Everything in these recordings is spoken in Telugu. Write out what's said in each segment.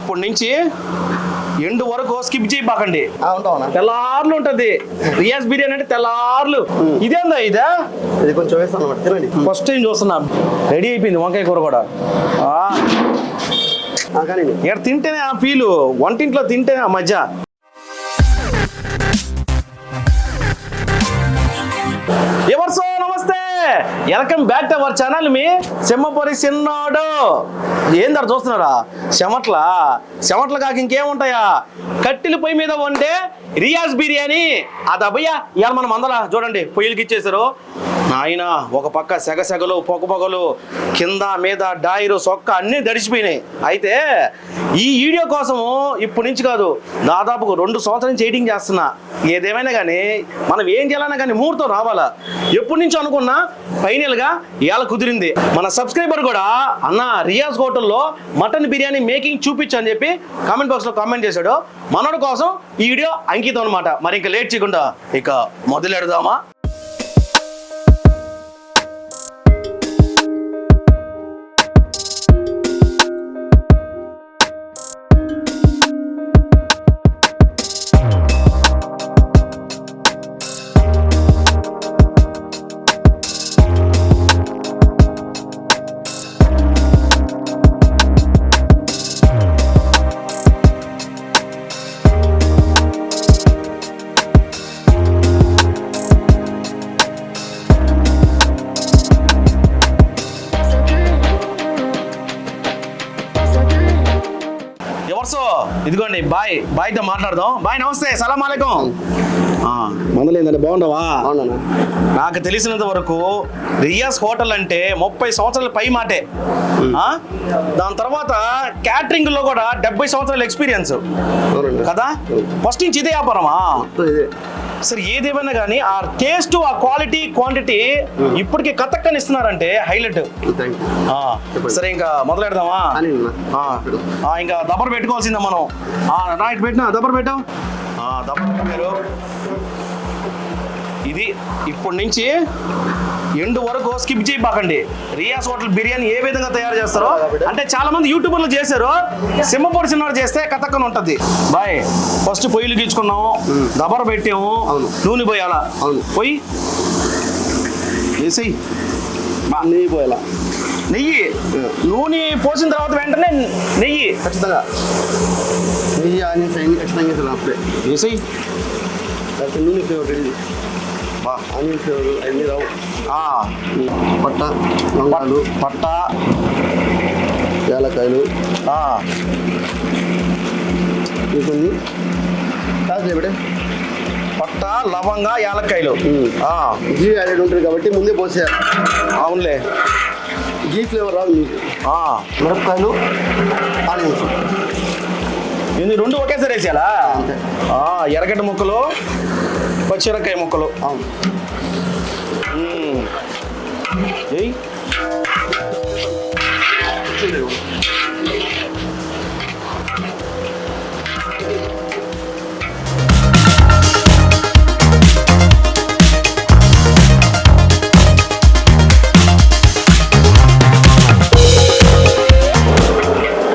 ఇప్పటి నుంచి ఎండు వరకు స్కిప్ చేయబాకండి. ఉంటావునా? తెల్లార్లు ఉంటది రియాజ్ బిర్యానీ అంటే తెల్లార్లు. ఇదేందా ఇదా? ఇది కొంచెం వేస్తాను అన్నమాట, తినండి. ఫస్ట్ టైం చూస్తున్నా. రెడీ అయిపోయింది వంకాయ కూర కూడా. కానీ ఇక్కడ తింటేనే ఆ ఫీలు, వంటింట్లో తింటేనే ఆ మధ్య. ఎవర్సో నమస్తే, welcome back to our channel. మీ సింహపురి సిన్నోడు. ఏందర చూస్తున్నారా? చెమట్ల కాక ఇంకేముంటాయా? కట్టెల పొయ్యి మీద వండే రియాజ్ బిర్యానీ. అది అబ్బయ్యా ఇవాళ మనం అందరా చూడండి పొయ్యిలకి ఇచ్చేసారు. ఆయన ఒక పక్క సెగలు పొగలు, కింద మీద డైరు సొక్క అన్నీ దడిచిపోయినాయి. అయితే ఈ వీడియో కోసము ఇప్పటి నుంచి కాదు, దాదాపు 2 సంవత్సరాల నుంచి ఎడిటింగ్ చేస్తున్నా. ఏదేమైనా కానీ మనం ఏం చేయాలన్నా కానీ ముహూర్తం రావాలా. ఎప్పటి నుంచో అనుకున్నా, ఫైనల్గా ఇవాళ కుదిరింది. మన సబ్స్క్రైబర్ కూడా అన్న రియాజ్ హోటల్లో మటన్ బిర్యానీ మేకింగ్ చూపించు అని చెప్పి కామెంట్ బాక్స్లో కామెంట్ చేశాడు. మనోడి కోసం ఈ వీడియో అంకితం అనమాట. మరి ఇంకా లేట్ చేయకుండా ఇక మొదలెడదామా? ఇదిగోండి బాయ్తో మాట్లాడదాం. బాయ్ నమస్తే, సలాం అలైకుం. మందలేందండి, బాగుండవా? నాకు తెలిసినంత వరకు రియాజ్ హోటల్ అంటే 30 సంవత్సరాల పై మాటే. దాని తర్వాత క్యాటరింగ్ లో కూడా 70 సంవత్సరాల ఎక్స్పీరియన్స్ కదా. ఫస్ట్ నుంచి ఇదే వ్యాపారమా? సరే, ఏదేమైనా కానీ ఆ టేస్ట్, ఆ క్వాలిటీ, క్వాంటిటీ ఇప్పటికీ కథక్కని ఇస్తున్నారంటే హైలైట్. సరే, ఇంకా మొదలెడదామా? ఇంకా దబ్బర్ పెట్టుకోవాల్సిందా మనం? రైట్, పెట్టినా దబ్బర్ పెట్టాం. దబ్బర్ పెట్టారు. ఇది ఇప్పటి నుంచి ఎండు వరకు స్కిప్ చేయబాకండి. రియాజ్ హోటల్ బిర్యానీ ఏ విధంగా తయారు చేస్తారో అంటే చాలా మంది యూట్యూబర్లు చేశారు. సింహపురి సినిమా చేస్తే కథక్కన ఉంటది. బాయ్ ఫస్ట్ పొయ్యిలు గీచుకున్నాము, దబర పెట్టాము, నూనె పోయాలా? పొయ్యి వేసేయి, నెయ్యి పోయాలా? నెయ్యి, నూనె పోసిన తర్వాత వెంటనే నెయ్యి ఖచ్చితంగా. నెయ్యి ఆనియన్స్ అన్ని ఖచ్చితంగా వేసాను అప్పుడే. వేసేయి. లేకపోతే నూనె ఫ్లేవర్ రెడీ. ఆనియన్ ఫ్లేవర్ అన్నీ రావు. పట్ట, లవంగాలు, పట్ట, యాలక్కాయలు, కొన్ని కాసేపడే పట్ట, లవంగా, యాలక్కాయలు. గీ యాడ్ ఉంటుంది కాబట్టి ముందే పోసేయాలి. అవునులే, గీ ఫ్లేవర్ రాదు మీకు. మిరపకాయలు, ఆనియన్స్ ఇది 2 ఒకేసారి వేసేయాలా? ఎర్రగడ్డ ముక్కలు, పచ్చిమిరపకాయ ముక్కలు. ఏయ్,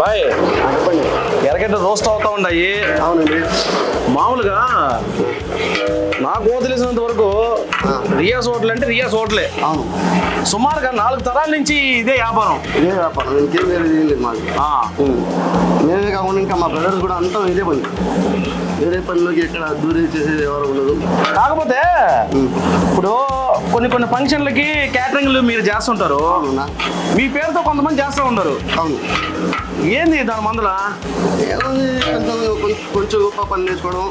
బాయ్ ఎర్రగడ్డ రోస్ట్ అవుతా ఉన్నాయి. అవునండి. మామూలుగా నాకు తెలిసినంత వరకు రియాజ్ హోటల్ అంటే రియాజ్ హోటలే. అవును, సుమారుగా 4 తరాల నుంచి ఇదే వ్యాపారం. ఇంకేం వేరే లేదు మాకు. మేమే కాకుండా ఇంకా మా బ్రదర్స్ కూడా అంతా ఇదే పని. వేరే పనిలోకి ఎక్కడ దూరం చేసేది ఎవరు ఉండదు. కాకపోతే ఇప్పుడు కొన్ని ఫంక్షన్లకి క్యాటరింగ్లు మీరు చేస్తుంటారు. మీ పేరుతో కొంతమంది చేస్తూ ఉంటారు. అవును. ఏంది దాని మందుల? కొంచెం గొప్ప పని నేర్చుకోవడం,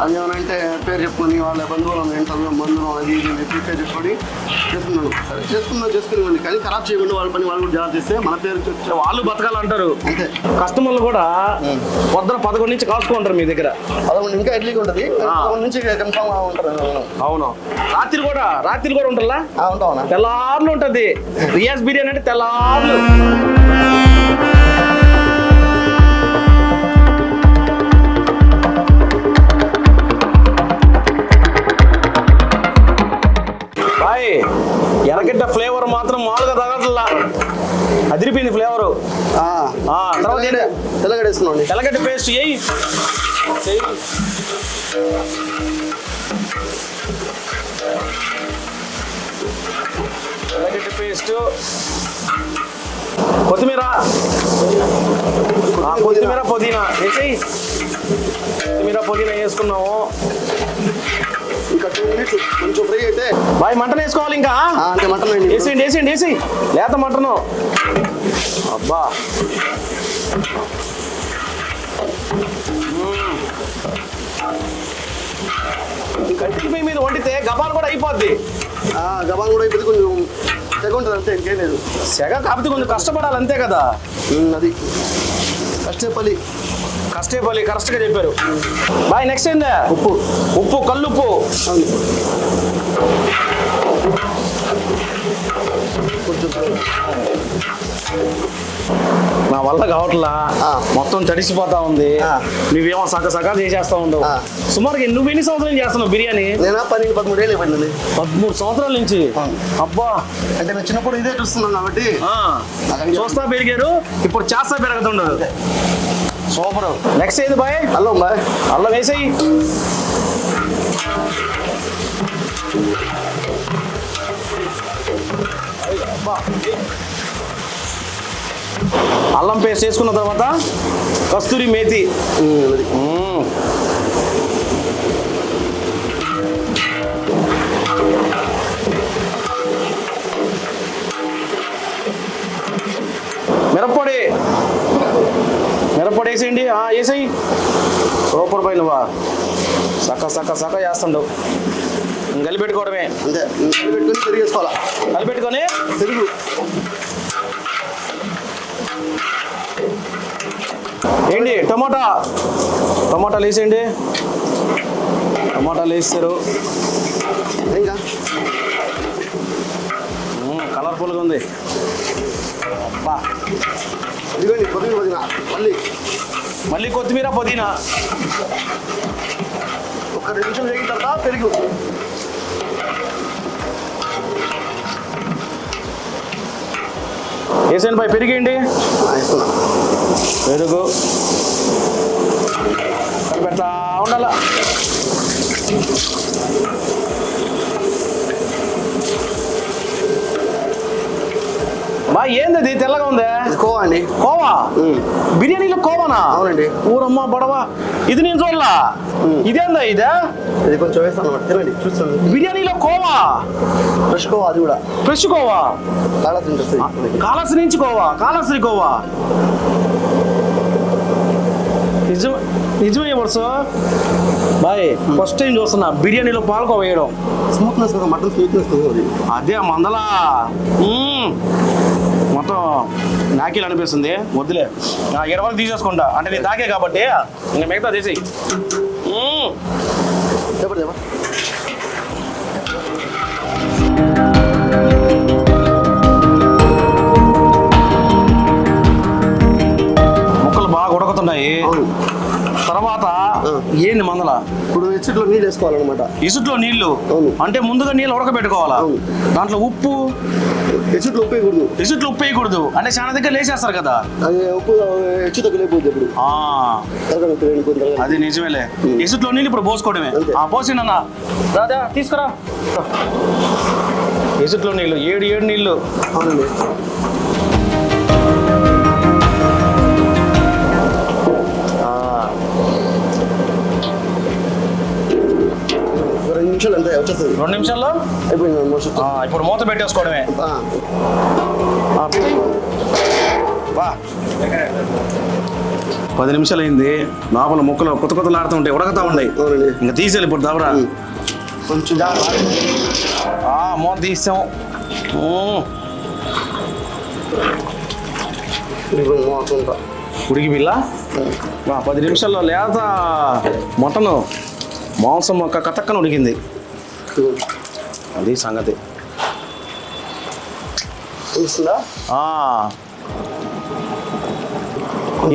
అది ఏమనంటే పేరు చెప్పుకొని వాళ్ళ బంధువులు ఏంటో మందులు అది పేరు చెప్పుకొని చేసుకున్నాను. సరే చేసుకుని కానీ ఖరాబ్ చేయకుండా వాళ్ళ పని వాళ్ళు కూడా జాగ్రత్త చేస్తే మన పేరు వాళ్ళు బతకాలంటారు. అంతే. కస్టమర్లు కూడా పొద్దున 11 నుంచి కాసుకుంటారు మీ దగ్గర. 11 ఇంకా ఎడ్లీగా ఉంటుంది, 11 నుంచి కన్ఫామ్ ఉంటారు. అవును, రాత్రి కూడా ఉంటుందా? ఉంటావునా? తెల్లార్లు ఉంటుంది రియాజ్ బిర్యానీ అంటే తెల్లార్లు. ఎర్రగడ్డ ఫ్లేవర్ మాత్రం మామూలుగా తగట్లా, అదిరిపోయింది ఫ్లేవరు. తర్వాత తెల్లగడ్డ చేస్తున్నాండి. తెల్లగడ్డ పేస్ట్ వేయి. తెల్లగడ్డ పేస్ట్, కొత్తిమీర, కొత్తిమీర పుదీనా వేసేయి. కొత్తిమీర పుదీనా వేసుకున్నాము. ఇంకా 2 minutes కొంచెం ఫ్రై అయితే బాయ్ మటన్ వేసుకోవాలి ఇంకా. అంటే మటన్ వేసేయండి లేత మటను. అబ్బా కట్టి మీ మీద వండితే గబాలు కూడా అయిపోద్ది. గబాన్ కూడా అయిపోతే కొంచెం తెగ ఉంటుంది అంతే, ఇంకేం లేదు. సెగ కాకపోతే కొంచెం కష్టపడాలి అంతే కదా. అది కష్టపల్లి కరెక్ట్గా చెప్పారు. బాయ్ నెక్స్ట్ ఏందా? ఉప్పు కల్లుప్పు. నా వల్ల కావట్లా, మొత్తం తడిసిపోతా ఉంది. నువ్వేమో సగ చేసేస్తా ఉండవు. సుమారుగా నువ్వు ఎన్ని సంవత్సరాలు చేస్తున్నావు బిర్యానీ? నేను 12-13 ఏళ్ళు అయిపోయింది. 13 సంవత్సరాల నుంచి. అబ్బా, అంటే నేను చిన్నప్పుడు ఇదే చూస్తున్నాను కాబట్టి చూస్తా పెరిగారు, ఇప్పుడు చేస్తా పెరుగుతుండదు. సూపర్. నెక్స్ట్ ఏది బాయ్? అల్లం వేసేయి. అల్లం పేస్ట్ వేసుకున్న తర్వాత కస్తూరి మేతి. మిరప్పొడి వేసేయండి. వేసేయి. సూపర్ పై నువ్వా సక్క చేస్తుండవు. కలిపెట్టుకోవడమే అంతే. కలిపెట్టుకొని తిరిగేసుకోవాలా. కలిపెట్టుకొని తిరుగు. ఏంటి టమాటాలు వేసేయండి. టమాటాలు వేస్తారు. ఇంకా కలర్ఫుల్గా ఉంది. అబ్బా, ఇదిగోండి కొత్తిమీర పుదీనా. మళ్ళీ కొత్తిమీర పుదీనా. ఒక 2 నిమిషాలు వేగిన తర్వాత పెరుగు. వేసేయండి పై పెరిగేయండి. పెరుగు పెడతా ఉండాల. బా ఏంది తెల్లగా ఉంది? కోవా అండి. కోవా? బిర్యానీలో కోవానా? అవునండి. ఊరమ్మ బడవా, ఇది నేను చూడలా. ఇదేందా? ఇది కొంచెం వేస్తాను అన్నమాట. తినండి చూస్తాను. బిర్యానీలో కోవా? ఫ్రెష్ కోవా. అది కూడా ఫ్రెష్ కోవా. కాళహస్తి నుంచి కోవా. కాళహస్తి కోవా నిజమే వర్షం. బాయ్ ఫస్ట్ టైం చూస్తున్నా బిర్యానీలో పాలకోవా వేయడం. స్మూత్నెస్ కదా, మటన్ స్మూత్నెస్ కదా. అదే మందలా మొత్తం నాకీలు అనిపిస్తుంది. వద్దులే, 20 వరకు తీసేసుకుంటా. అంటే నేను తాకే కాబట్టి ఇంకా మిగతా తీసేయి. చెప్పండి. ముక్కలు బాగా ఉడకుతున్నాయి. తర్వాత ఏంది మందల? ఇప్పుడు ఇసుట్లో నీళ్ళు వేసుకోవాలన్నమాట. ఇసుట్లో నీళ్లు అంటే ముందుగా నీళ్ళు ఉడకబెట్టుకోవాలా? దాంట్లో ఉప్పు. ఇసుట్లో ఉప్పు వేయకూడదు. ఇసుట్లో ఉప్పు వేయకూడదు అంటే చాలా దగ్గర లేచేస్తారు కదా. అది ఉప్పు హెచ్చు తగ్గలేకపోద్ది. ఇప్పుడు అది నిజమేలే. ఇసుట్లో నీళ్ళు ఇప్పుడు పోసుకోవడమే. పోసిండన్నా రాజా తీసుకురా. ఇసుట్లో నీళ్ళు 7 నీళ్ళు. అవునండి. 2 నిమిషాలు అంతే వచ్చేస్తుంది. 2 నిమిషాల్లో అయిపోయింది. ఇప్పుడు మూత పెట్టేసుకోవడమే. 10 నిమిషాలు అయింది. లోపల ముక్కలు కొత్త ఆడుతుంటాయి, ఉడకతా ఉన్నాయి. ఇంకా తీసేయాలి ఇప్పుడు. దావరా కొంచెం మూత తీసాం. ఉడికి పిల్ల 10 నిమిషాల్లో లేత మటను మాంసం ఒక కతక్కన ఉడికింది. అది సంగతి.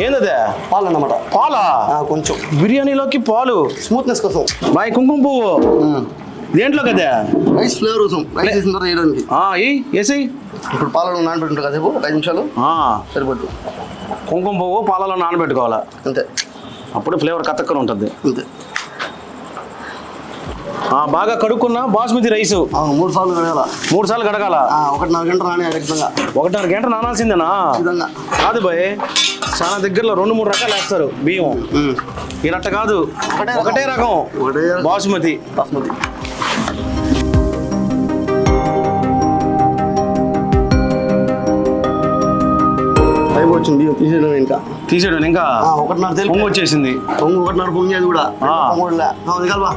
ఏందదే? పాలు అన్నమాట. పాలా? కొంచెం బిర్యానీలోకి పాలు స్మూత్నెస్ కోసం. బాయ్ కుంకుమ పువ్వు దేంట్లో కదా? రైస్ ఫ్లేవర్ కోసం. రైస్ వేసిన తర్వాత వేయడానికి వేసి ఇప్పుడు పాలను నానబెట్టుంటారు కదా 5 నిమిషాలు సరిపోద్దు. కుంకుమ పువ్వు పాలలో నానబెట్టుకోవాలి, అంతే. అప్పుడు ఫ్లేవర్ కతక్కన ఉంటుంది. అంతే. బాగా కడుక్కున్న బాస్మతి రైస్ 3 సార్లు కడగాల. 3 సార్లు కడగాల. 1.5 గంట నానే ఖచ్చితంగా. 1.5 గంట నానాల్సిందేనా? కాదు బాయ్, చాలా దగ్గరలో 2-3 రకాలు వేస్తారు బియ్యం. ఈనట్ట కాదు, ఒకటే రకం బాస్మతి. వచ్చింది బియ్యం తీసేయడం ఇంకా 1.5 పొంగు వచ్చేసింది. 1.5 పొంగేది కూడా కలవా.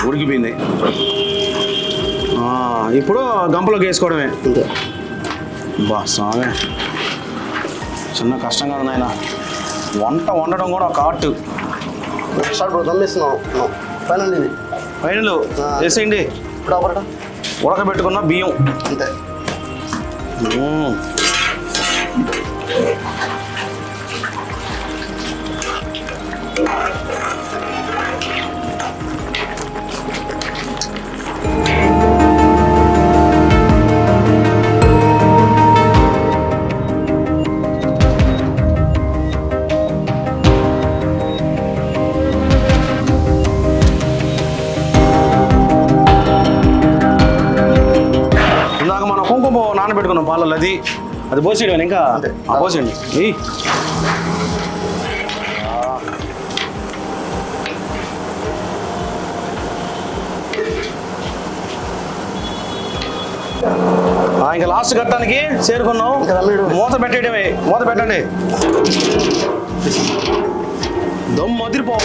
ఉడికిపోయింది. ఇప్పుడు గంపలోకి వేసుకోవడమే. బా స్వామి, చిన్న కష్టం కదా నాయన. వంట వండడం కూడా ఒక ఆర్ట్. ఫైనల్ వేసేయండి. ఉడకబెట్టుకున్న బియ్యం అంతే. నానబెట్టుకున్నాం పాలలో, అది పోసేయండి. ఇంకా పోసేయండి. ఇంకా లాస్ట్ ఘట్టానికి చేరుకున్నాం. మూత పెట్టేయడమే. మూత పెట్టండి. దమ్ అదిరిపో.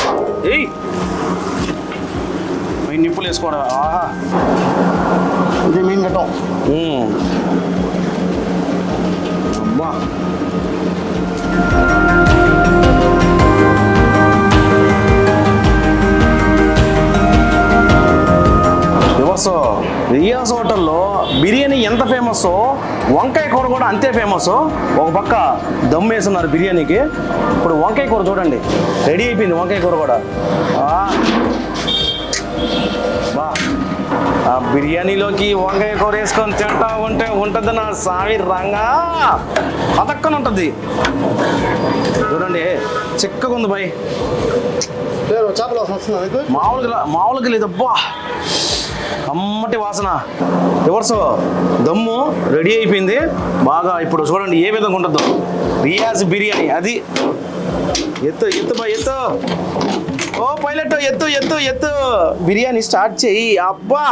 నిప్పులు వేసుకోవడం. ఆహా, ఇది మెయిన్ ఘట్టం. అబ్బా, రియాస్ హోటల్లో బిర్యానీ ఎంత ఫేమస్, వంకాయ కూర కూడా అంతే ఫేమస్. ఒక పక్క దమ్ వేస్తున్నారు బిర్యానీకి. ఇప్పుడు వంకాయ కూర చూడండి, రెడీ అయిపోయింది. వంకాయ కూర కూడా బా, ఆ బిర్యానీలోకి వంకాయ కూర వేసుకొని తింటా ఉంటే ఉంటుంది నా సామి రంగా, అదక్కన ఉంటుంది. చూడండి, చిక్కగా ఉంది బాయ్. మామూలుగా లేదబ్బా, అమ్మటి వాసన. రివర్స్ దమ్ము రెడీ అయిపోయింది బాగా. ఇప్పుడు చూడండి ఏ విధంగా ఉంటుందో రియాజ్ బిర్యానీ. అది ఎత్తు ఎత్తు బాయ్, ఎత్తు. ఓ పైలట్, ఎత్తు ఎత్తు ఎత్తు. బిర్యానీ స్టార్ట్ చెయ్యి. అబ్బా,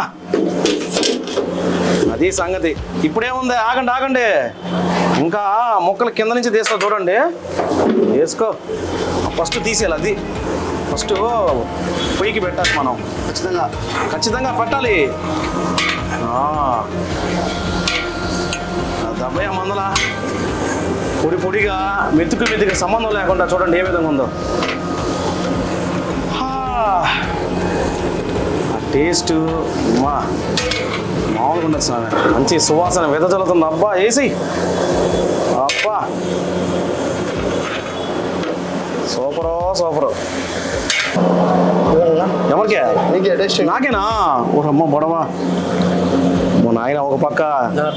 అది సంగతి. ఇప్పుడేముంది, ఆగండి ఆగండి, ఇంకా ముక్కలు కింద నుంచి తీసుకో. చూడండి, వేసుకో. ఫస్ట్ తీసేయాలి. అది ఫస్ట్ పొయ్యికి పెట్టాలి మనం. ఖచ్చితంగా పెట్టాలి. దబ్బయ్య మందల పొడి పొడిగా, మెతుకు సంబంధం లేకుండా చూడండి ఏ విధంగా ఉందో. టేస్ట్ మామూలుగా ఉండదు సార్. మంచి సువాసన వెదజల్లుతుంది. అబ్బా, వేసి. అబ్బా, సూపరు సూపరు. ఎవరికే? నాకేనా? ఓరమ్మ బొడవా, నాయన ఒక పక్క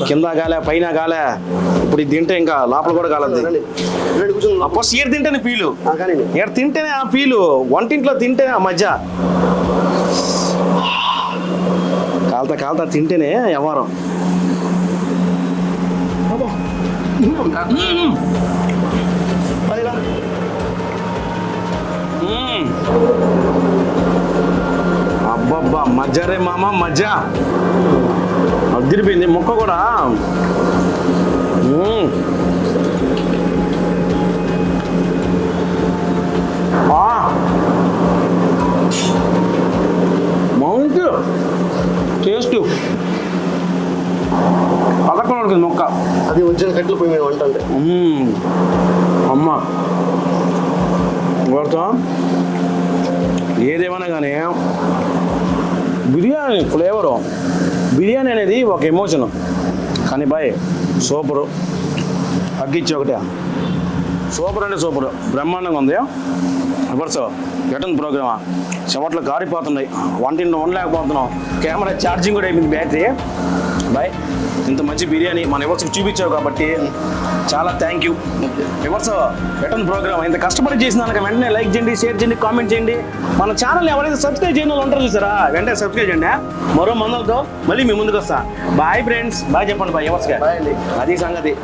కింద కాలే పైన కాలే. ఇప్పుడు ఇది తింటే ఇంకా లోపల కూడా కాలదు. ఫస్ట్ ఏడు తింటేనే ఫీలు, ఏడు తింటేనే ఆ ఫీలు, వంటింట్లో తింటేనే ఆ మధ్య. కాలుతా కాలుతా తింటేనే వ్యవహారం. అబ్బబ్బా, మజ్జ రే మామ, మజ్జ అదిరిపోయింది. ముక్క కూడా మౌంట్ టేస్ట్ పదకొండు ఉడికింది మొక్క. అది వచ్చిన కట్లు పోయి మేము వంట అంటే అమ్మ కొడతా. ఏదేమన్నా కానీ బిర్యానీ ఫ్లేవరు, బిర్యానీ అనేది ఒక ఎమోషను. కానీ బాయ్ సూపరు. అగ్గిచ్చి ఒకటే సూపర్ అంటే సూపరు, బ్రహ్మాండంగా ఉంది. రివర్స్ ఎటుంది ప్రోగ్రామా? చెమట్లు గారిపోతున్నాయి, వంటింటి ఉండలేకపోతున్నాం, కెమెరా ఛార్జింగ్ కూడా అయిపోయింది బ్యాటరీ. బాయ్, ఇంత మంచి బిర్యానీ మన వివర్స్కి చూపించావు కాబట్టి చాలా thank you. Viewers return program ఇంత కష్టపడి చేసిన వెంటనే లైక్ చేయండి, షేర్ చేయండి, కామెంట్ చేయండి. మన ఛానల్ ఎవరైతే సబ్స్క్రైబ్ చేయని వాళ్ళు ఉంటారు చూసారా, వెంటనే సబ్స్క్రైబ్ చేయండి. మరో మందలతో మళ్ళీ మీ ముందుకు వస్తా. బాయ్ ఫ్రెండ్స్, బాయ్ చెప్పండి బాయ్ వివర్స్గా. బాయ్ అండి. అది సంగతి.